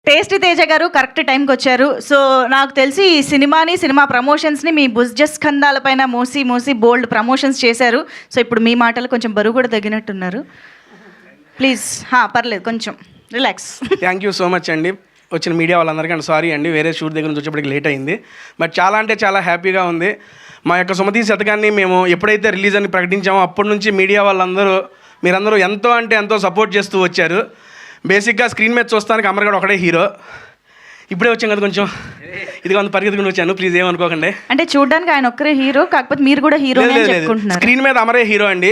Tasty Teja గారు correct టైంకి వచ్చారు. సో నాకు తెలిసి ఈ సినిమా ప్రమోషన్స్ని మీ భుజస్కంధాలపైన మోసి మోసి బోల్డ్ ప్రమోషన్స్ చేశారు. సో ఇప్పుడు మీ మాటలు కొంచెం బరువు కూడా తగ్గినట్టున్నారు. ప్లీజ్ పర్లేదు, కొంచెం relax. Thank you so much అండి వచ్చిన మీడియా వాళ్ళందరికీ. అండ్ సారీ అండి, వేరే షూట్ దగ్గర నుంచి వచ్చేప్పటికి లేట్ అయింది. బట్ చాలా అంటే చాలా హ్యాపీగా ఉంది. మా యొక్క సుమతి శతకాన్ని మేము ఎప్పుడైతే రిలీజ్ అని ప్రకటించామో అప్పటి నుంచి మీడియా వాళ్ళందరూ మీరందరూ ఎంతో అంటే ఎంతో సపోర్ట్ చేస్తూ వచ్చారు. బేసిక్గా స్క్రీన్ మీద చూస్తానికి అమర్గాడు ఒకడే హీరో. ఇప్పుడే వచ్చాం కదా, కొంచెం ఇదిగా అంత పరిగెత్తుకుని వచ్చాను, ప్లీజ్ ఏమనుకోకండి. అంటే చూడడానికి ఆయన ఒక్కరే హీరో, కాకపోతే మీరు కూడా హీరో. స్క్రీన్ మీద అమరే హీరో అండి.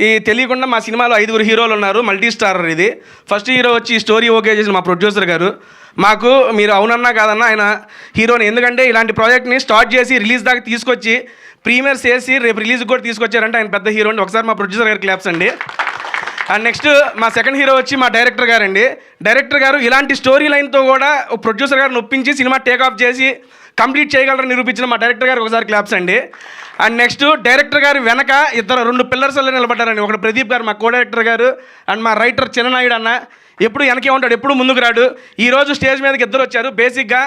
ఈ తెలియకుండా మా సినిమాలో 5 హీరోలు ఉన్నారు, మల్టీ స్టారర్ ఇది. ఫస్ట్ హీరో వచ్చి స్టోరీ ఓకే చేసిన మా ప్రొడ్యూసర్ గారు. మాకు మీరు అవునన్నా కాదన్నా ఆయన హీరోని, ఎందుకంటే ఇలాంటి ప్రాజెక్ట్ని స్టార్ట్ చేసి రిలీజ్ దాకా తీసుకొచ్చి ప్రీమియర్స్ చేసి రేపు రిలీజ్కి కూడా తీసుకొచ్చారంటే ఆయన పెద్ద హీరో అండి. ఒకసారి మా ప్రొడ్యూసర్ గారు క్లాప్స్ అండి. అండ్ నెక్స్ట్ మా సెకండ్ హీరో వచ్చి మా డైరెక్టర్ గారు అండి. డైరెక్టర్ గారు ఇలాంటి స్టోరీ లైన్తో కూడా ప్రొడ్యూసర్ గారిని ఒప్పించి సినిమా టేక్ ఆఫ్ చేసి కంప్లీట్ చేయగలరని నిరూపించిన మా డైరెక్టర్ గారు ఒకసారి క్లాప్స్ అండి. అండ్ నెక్స్ట్ డైరెక్టర్ గారు వెనక 2 పిల్లర్స్ నిలబడ్డారండి. ఒకటి ప్రదీప్ గారు మా కో డైరెక్టర్ గారు, అండ్ మా రైటర్ చిన్ననాయుడు అన్న. ఎప్పుడు వెనకే ఉంటాడు, ఎప్పుడు ముందుకు రాడు. ఈరోజు స్టేజ్ మీదకి 2 వచ్చారు. బేసిక్గా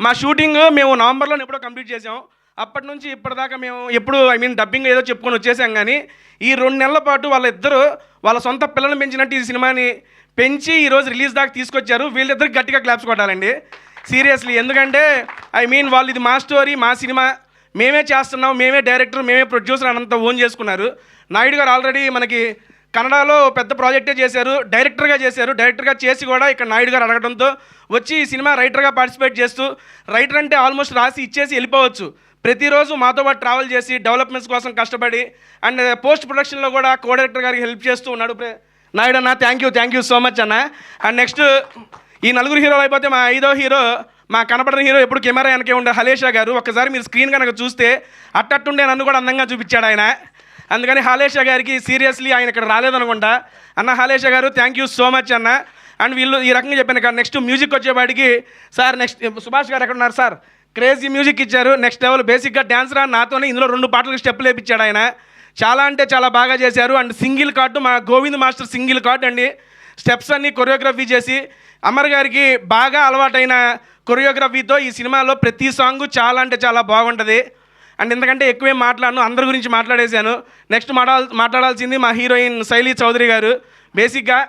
మా షూటింగ్ మేము నవంబర్లో ఎప్పుడో కంప్లీట్ చేసాం. అప్పటి నుంచి ఇప్పటిదాకా మేము ఎప్పుడు డబ్బింగ్ ఏదో చెప్పుకొని వచ్చేసాం. కానీ ఈ 2 నెలల పాటు వాళ్ళిద్దరూ వాళ్ళ సొంత పిల్లల్ని పెంచినట్టు ఈ సినిమాని పెంచి ఈరోజు రిలీజ్ దాకా తీసుకొచ్చారు. వీళ్ళిద్దరికి గట్టిగా క్లాప్స్ కొట్టాలండి సీరియస్లీ. ఎందుకంటే వాళ్ళు ఇది మా స్టోరీ, మా సినిమా, మేమే చేస్తున్నాం, మేమే డైరెక్టర్, మేమే ప్రొడ్యూసర్ అనంతా ఓన్ చేసుకున్నారు. నాయుడు గారు ఆల్రెడీ మనకి కన్నడలో పెద్ద ప్రాజెక్టే చేశారు, డైరెక్టర్గా చేశారు. డైరెక్టర్గా చేసి కూడా ఇక్కడ నాయుడు గారు అడగడంతో వచ్చి ఈ సినిమా రైటర్గా పార్టిసిపేట్ చేస్తూ, రైటర్ అంటే ఆల్మోస్ట్ రాసి ఇచ్చేసి వెళ్ళిపోవచ్చు, ప్రతిరోజు మాతో పాటు ట్రావెల్ చేసి డెవలప్మెంట్స్ కోసం కష్టపడి అండ్ పోస్ట్ ప్రొడక్షన్లో కూడా కో డైరెక్టర్ గారికి హెల్ప్ చేస్తూ ఉన్నాడు నాయుడు అన్న. థ్యాంక్ యూ సో మచ్ అన్న. అండ్ నెక్స్ట్ ఈ 4 హీరోలు అయిపోతే మా 5వ హీరో, మా కనపడిన హీరో, ఎప్పుడు కెమెరా వెనకే ఉండే హలేషా గారు. ఒక్కసారి మీరు స్క్రీన్ కనుక చూస్తే అట్టట్టుండే నన్ను కూడా అందంగా చూపించాడు ఆయన. అందుకని హాలేషా గారికి సీరియస్లీ ఆయన ఇక్కడ రాలేదనుకుంటా. అన్న Halesha garu thank you so much అన్న. అండ్ వీళ్ళు ఈ రకంగా చెప్పాను కదా. నెక్స్ట్ మ్యూజిక్ వచ్చేవాడికి సార్, నెక్స్ట్ సుభాష్ గారు ఎక్కడ ఉన్నారు సార్, క్రేజీ మ్యూజిక్ ఇచ్చారు, నెక్స్ట్ లెవెల్. బేసిక్గా డాన్సర్ నాతోనే ఇందులో 2 పాటలకు స్టెప్పులు వేయించాడు ఆయన. చాలా అంటే చాలా బాగా చేశారు. అండ్ సింగిల్ కార్డు మా గోవింద్ మాస్టర్ సింగిల్ కార్డు అండి. స్టెప్స్ అన్నీ కొరియోగ్రఫీ చేసి అమర్ గారికి బాగా అలవాటైన కొరియోగ్రఫీతో ఈ సినిమాలో ప్రతి సాంగ్ చాలా అంటే చాలా బాగుంటుంది. అండ్ ఎందుకంటే ఎక్కువేం మాట్లాడను, అందరి గురించి మాట్లాడేశాను. నెక్స్ట్ మాట్లాడాల్సింది మా హీరోయిన్ శైలి చౌదరి గారు. బేసిక్గా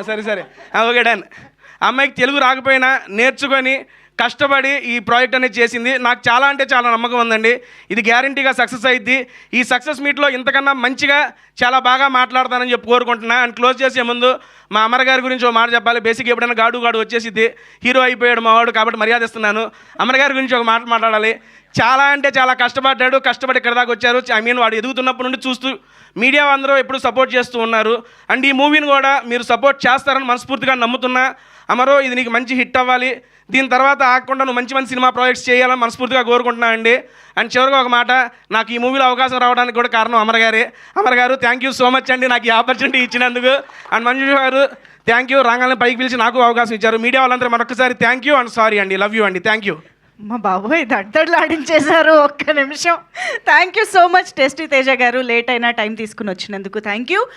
సరే ఓకే డన్. అమ్మాయికి తెలుగు రాకపోయినా నేర్చుకొని కష్టపడి ఈ ప్రాజెక్ట్ అనేది చేసింది. నాకు చాలా అంటే చాలా నమ్మకం ఉందండి, ఇది గ్యారంటీగా సక్సెస్ అయ్యిద్ది. ఈ సక్సెస్ మీట్లో ఇంతకన్నా మంచిగా చాలా బాగా మాట్లాడతానని చెప్పి కోరుకుంటున్నా. అండ్ క్లోజ్ చేసే ముందు మా అమర్ గారి గురించి ఒక మాట చెప్పాలి. బేసిక్ ఎప్పుడైనా గాడు వచ్చేసిద్ది, హీరో అయిపోయాడు మావాడు కాబట్టి మర్యాద ఇస్తున్నాను. అమర్ గారి గురించి ఒక మాట మాట్లాడాలి. చాలా అంటే చాలా కష్టపడి ఇక్కడ దాకా వచ్చారు. వాడు ఎదుగుతున్నప్పటి నుండి చూస్తూ మీడియా అందరూ ఎప్పుడు సపోర్ట్ చేస్తూ ఉన్నారు. అండ్ ఈ మూవీని కూడా మీరు సపోర్ట్ చేస్తారని మనస్ఫూర్తిగా నమ్ముతున్నా. అమరో ఇది నీకు మంచి హిట్ అవ్వాలి, దీని తర్వాత ఆగకుండా నువ్వు మంచి సినిమా ప్రాజెక్ట్స్ చేయాలని మనస్ఫూర్తిగా కోరుకుంటున్నా అండి. అండ్ చివరిగా ఒక మాట, నాకు ఈ మూవీలో అవకాశం రావడానికి కూడా కారణం అమర్ గారే. అమర్ గారు థ్యాంక్ యూ సో మచ్ అండి నాకు ఈ ఆపర్చునిటీ ఇచ్చినందుకు. అండ్ మంజు గారు థ్యాంక్ యూ, రాగానే పైకి పిలిచి నాకు అవకాశం ఇచ్చారు. మీడియా వాళ్ళందరూ మరొకసారి థ్యాంక్ యూ అండ్ సారీ అండి, లవ్ యూ అండి, థ్యాంక్ యూ. మా బాబోయ్ దడ్డలాడించేశారు, ఒక్క నిమిషం. Thank you so much tasty Teja గారు, లేట్ అయినా టైం తీసుకుని వచ్చినందుకు థ్యాంక్ యూ.